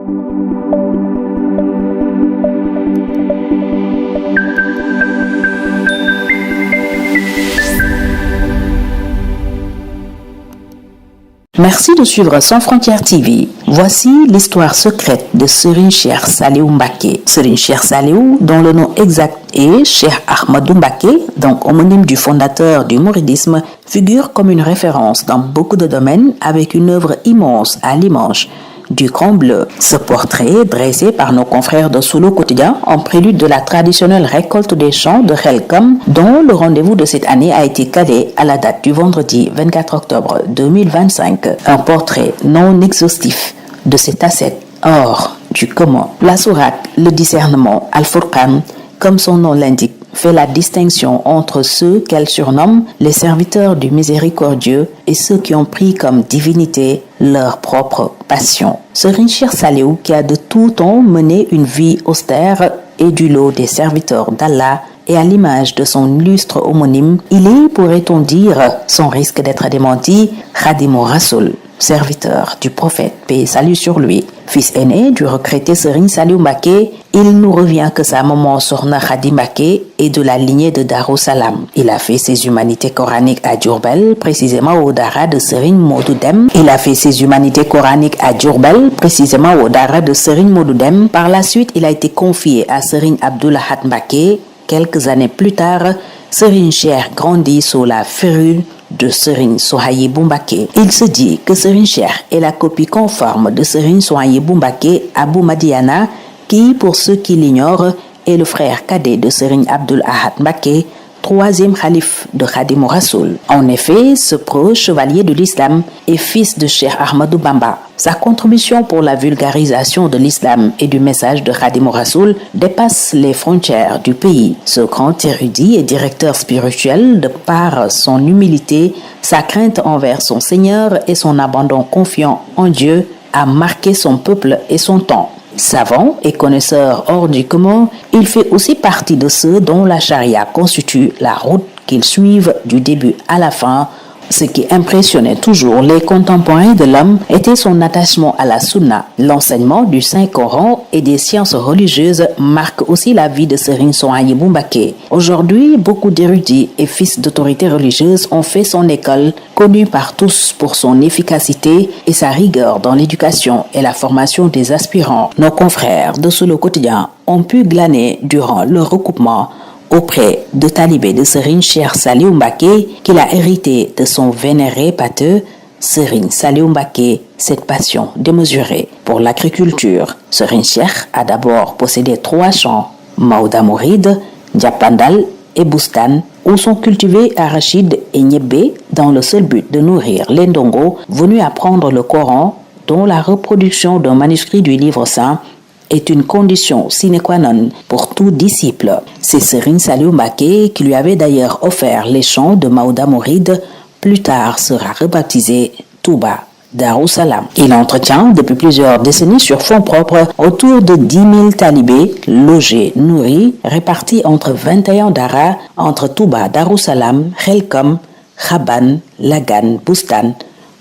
Merci de suivre Sans Frontières TV. Voici l'histoire secrète de Serigne Cheikh Saliou Mbacké. Serigne Cheikh Saliou, dont le nom exact est Cheikh Ahmadou Mbacké, donc homonyme du fondateur du mouridisme, figure comme une référence dans beaucoup de domaines avec une œuvre immense à l'image du Grand Bleu. Ce portrait, dressé par nos confrères de Sulu Quotidien en prélude de la traditionnelle récolte des champs de Xelcom, dont le rendez-vous de cette année a été calé à la date du vendredi 24 octobre 2025. Un portrait non exhaustif de cet ascète hors du commun. La sourate, le discernement, Al-Furqan, comme son nom l'indique, fait la distinction entre ceux qu'elle surnomme les serviteurs du miséricordieux et ceux qui ont pris comme divinité leur propre passion. Serigne Cheikh Saliou, qui a de tout temps mené une vie austère, est du lot des serviteurs d'Allah et à l'image de son illustre homonyme, il est, pourrait-on dire, sans risque d'être démenti, Khadimou Rasoul, serviteur du prophète, paix et salut sur lui. Fils aîné du regretté Serigne Saliou Mbacké, il nous revient que sa maman Sokhna Khady Mbacké est de la lignée de Darou Salam. Il a fait ses humanités coraniques à Diourbel, précisément au Dara de Serigne Modou Dème. Par la suite, il a été confié à Serigne Abdou Lahad Mbacké. Quelques années plus tard, Serigne Cheikh grandit sous la férule de Serigne Souhaïbou Mbacké. Il se dit que Serigne Cheikh est la copie conforme de Serigne Souhaïbou Mbacké Abou Madiana, qui, pour ceux qui l'ignorent, est le frère cadet de Serigne Abdoul Ahad Mbacké, troisième khalife de Khadimou Rasoul. En effet, ce proche chevalier de l'islam est fils de Cheikh Ahmadou Bamba. Sa contribution pour la vulgarisation de l'islam et du message de Khadimou Rasoul dépasse les frontières du pays. Ce grand érudit et directeur spirituel, de par son humilité, sa crainte envers son Seigneur et son abandon confiant en Dieu, a marqué son peuple et son temps. Savant et connaisseur hors du commun, il fait aussi partie de ceux dont la charia constitue la route qu'ils suivent du début à la fin. Ce qui impressionnait toujours les contemporains de l'homme était son attachement à la sunna. L'enseignement du Saint-Coran et des sciences religieuses marque aussi la vie de Serigne Souhaïbou Mbacké. Aujourd'hui, beaucoup d'érudits et fils d'autorités religieuses ont fait son école, connue par tous pour son efficacité et sa rigueur dans l'éducation et la formation des aspirants. Nos confrères de Sulu Quotidien ont pu glaner durant le recoupement auprès de talibés de Serigne Cheikh Saliou Mbacké qu'il a hérité de son vénéré pâteux Serigne Saliou Mbacké cette passion démesurée pour l'agriculture. Serigne Cheikh a d'abord possédé 3 champs, Maouda Mouride, Diapandal et Boustan, où sont cultivés arachides et niébé dans le seul but de nourrir les ndongo venus apprendre le Coran, dont la reproduction d'un manuscrit du livre saint est une condition sine qua non pour tout disciple. C'est Serigne Saliou Mbacké qui lui avait d'ailleurs offert les champs de Maouda Mouride, plus tard sera rebaptisé Touba Darou Salam. Il entretient depuis plusieurs décennies sur fonds propres autour de 10 000 talibés logés, nourris, répartis entre 21 daras entre Touba Darou Salam, Xelcom, Xaban, Lagan, Boustan,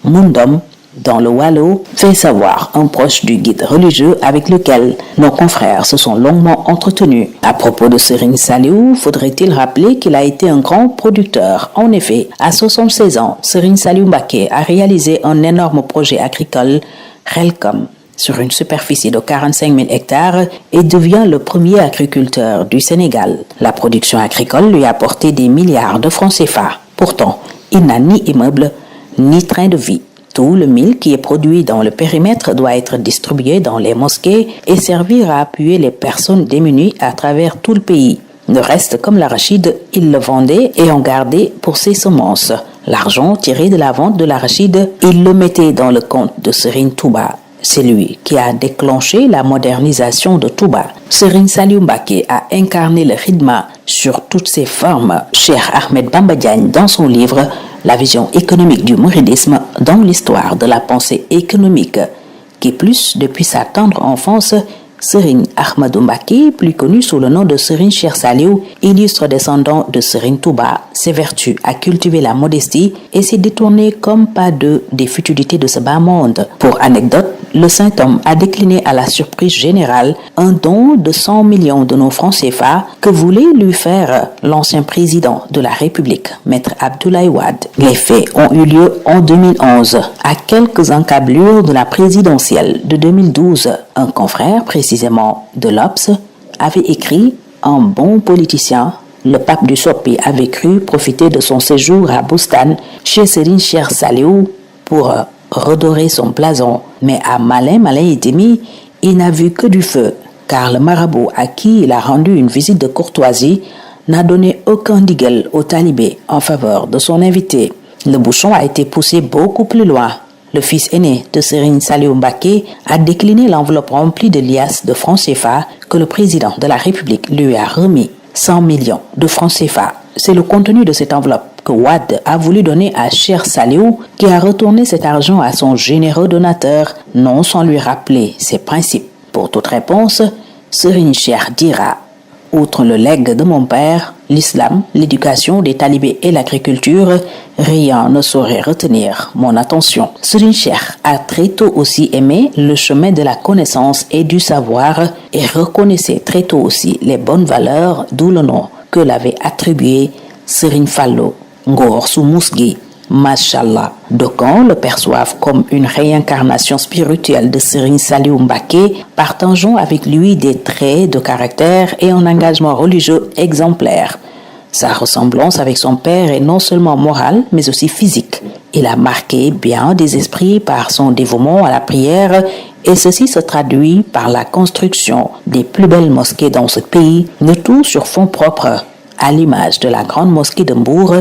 Mundom, dans le Waalo, fait savoir un proche du guide religieux avec lequel nos confrères se sont longuement entretenus. À propos de Serigne Saliou, faudrait-il rappeler qu'il a été un grand producteur. En effet, à 76 ans, Serigne Saliou Mbacké a réalisé un énorme projet agricole, Xelcom, sur une superficie de 45 000 hectares et devient le premier agriculteur du Sénégal. La production agricole lui a apporté des milliards de francs CFA. Pourtant, il n'a ni immeuble, ni train de vie. Tout le mil qui est produit dans le périmètre doit être distribué dans les mosquées et servir à appuyer les personnes démunies à travers tout le pays. Le reste, comme l'arachide, il le vendait et en gardait pour ses semences. L'argent tiré de la vente de l'arachide, il le mettait dans le compte de Serigne Touba. C'est lui qui a déclenché la modernisation de Touba. Serigne Saliou Mbacké a incarné le khidma sur toutes ses formes. Cheikh Ahmed Bamba Diagne, dans son livre La vision économique du mouridisme dans l'histoire de la pensée économique, qui plus, depuis sa tendre enfance, Serigne Ahmadou Mbacké, plus connu sous le nom de Serigne Cheikh Saliou, illustre descendant de Serigne Touba, s'évertue à cultiver la modestie et s'est détourné comme pas deux des futilités de ce bas monde. Pour anecdote, le saint homme a décliné à la surprise générale un don de 100 millions de nos francs CFA que voulait lui faire l'ancien président de la République, Maître Abdoulaye Wade. Les faits ont eu lieu en 2011, à quelques encablures de la présidentielle de 2012. Un confrère, précisément de l'Obs, avait écrit « Un bon politicien ». Le pape du Sopi avait cru profiter de son séjour à Boustan chez Serigne Cheikh Saliou pour redorer son blason, mais à malin et demi, il n'a vu que du feu, car le marabout à qui il a rendu une visite de courtoisie n'a donné aucun diguel aux talibés en faveur de son invité. Le bouchon a été poussé beaucoup plus loin. Le fils aîné de Serigne Saliou Mbacké a décliné l'enveloppe remplie de liasses de francs CFA que le président de la République lui a remis. 100 millions de francs CFA. C'est le contenu de cette enveloppe que Wade a voulu donner à Cheikh Saliou, qui a retourné cet argent à son généreux donateur, non sans lui rappeler ses principes. Pour toute réponse, Serigne Cheikh dira: outre le legs de mon père, l'islam, l'éducation des talibés et l'agriculture, rien ne saurait retenir mon attention. Serigne Cheikh a très tôt aussi aimé le chemin de la connaissance et du savoir et reconnaissait très tôt aussi les bonnes valeurs, d'où le nom que l'avait attribué Serigne Fallou Ngor Sou Mousgui. Mashallah, d'aucuns le perçoivent comme une réincarnation spirituelle de Serigne Saliou Mbacké, partageant avec lui des traits de caractère et un engagement religieux exemplaire. Sa ressemblance avec son père est non seulement morale, mais aussi physique. Il a marqué bien des esprits par son dévouement à la prière, et ceci se traduit par la construction des plus belles mosquées dans ce pays, le tout sur fonds propres, à l'image de la grande mosquée de Mbour,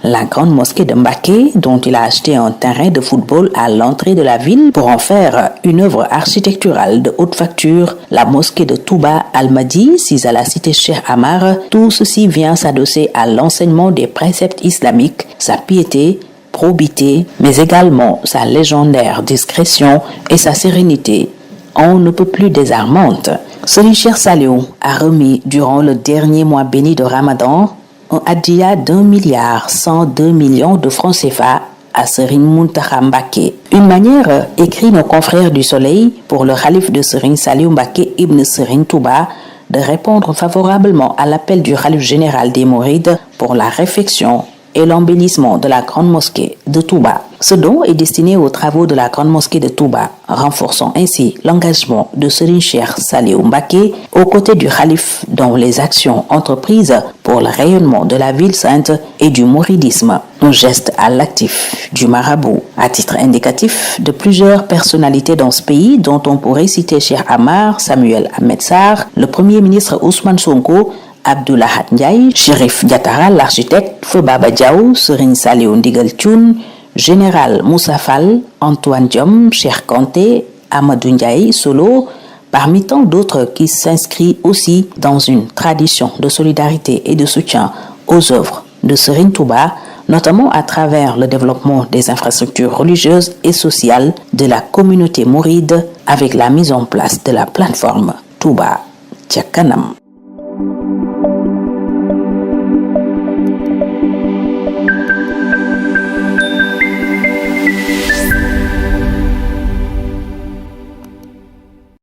la grande mosquée de Mbacké, dont il a acheté un terrain de football à l'entrée de la ville pour en faire une œuvre architecturale de haute facture, la mosquée de Touba Al-Mahdi, sise à la cité Cheikh Amar, tout ceci vient s'adosser à l'enseignement des préceptes islamiques, sa piété, probité, mais également sa légendaire discrétion et sa sérénité. On ne peut plus désarmante. Serigne Cheikh Saliou a remis durant le dernier mois béni de Ramadan un hadiya d'1,102 milliard de francs CFA à Serigne Mountakha Mbacké. Une manière, écrit nos confrères du Soleil, pour le khalife de Serigne Saliou Mbacké Ibn Serigne Touba, de répondre favorablement à l'appel du khalife général des Mourides pour la réfection et l'embellissement de la grande mosquée de Touba. Ce don est destiné aux travaux de la grande mosquée de Touba, renforçant ainsi l'engagement de Serigne Cheikh Saliou Mbacké aux côtés du khalife dans les actions entreprises pour le rayonnement de la ville sainte et du mouridisme. Un geste à l'actif du marabout. À titre indicatif de plusieurs personnalités dans ce pays, dont on pourrait citer Cheikh Amar, Samuel Ahmed Sarr, le premier ministre Ousmane Sonko, Abdoulaye Ndiaye, Chérif Diatara, l'architecte, Feu Baba Diaw, Serigne Saliou Ndigal Thioune, Général Moussa Fall, Antoine Diome, Cheikh Kanté, Amadou Ndiaye Solo, parmi tant d'autres qui s'inscrivent aussi dans une tradition de solidarité et de soutien aux œuvres de Serigne Touba, notamment à travers le développement des infrastructures religieuses et sociales de la communauté mouride avec la mise en place de la plateforme Touba Ca Kanam.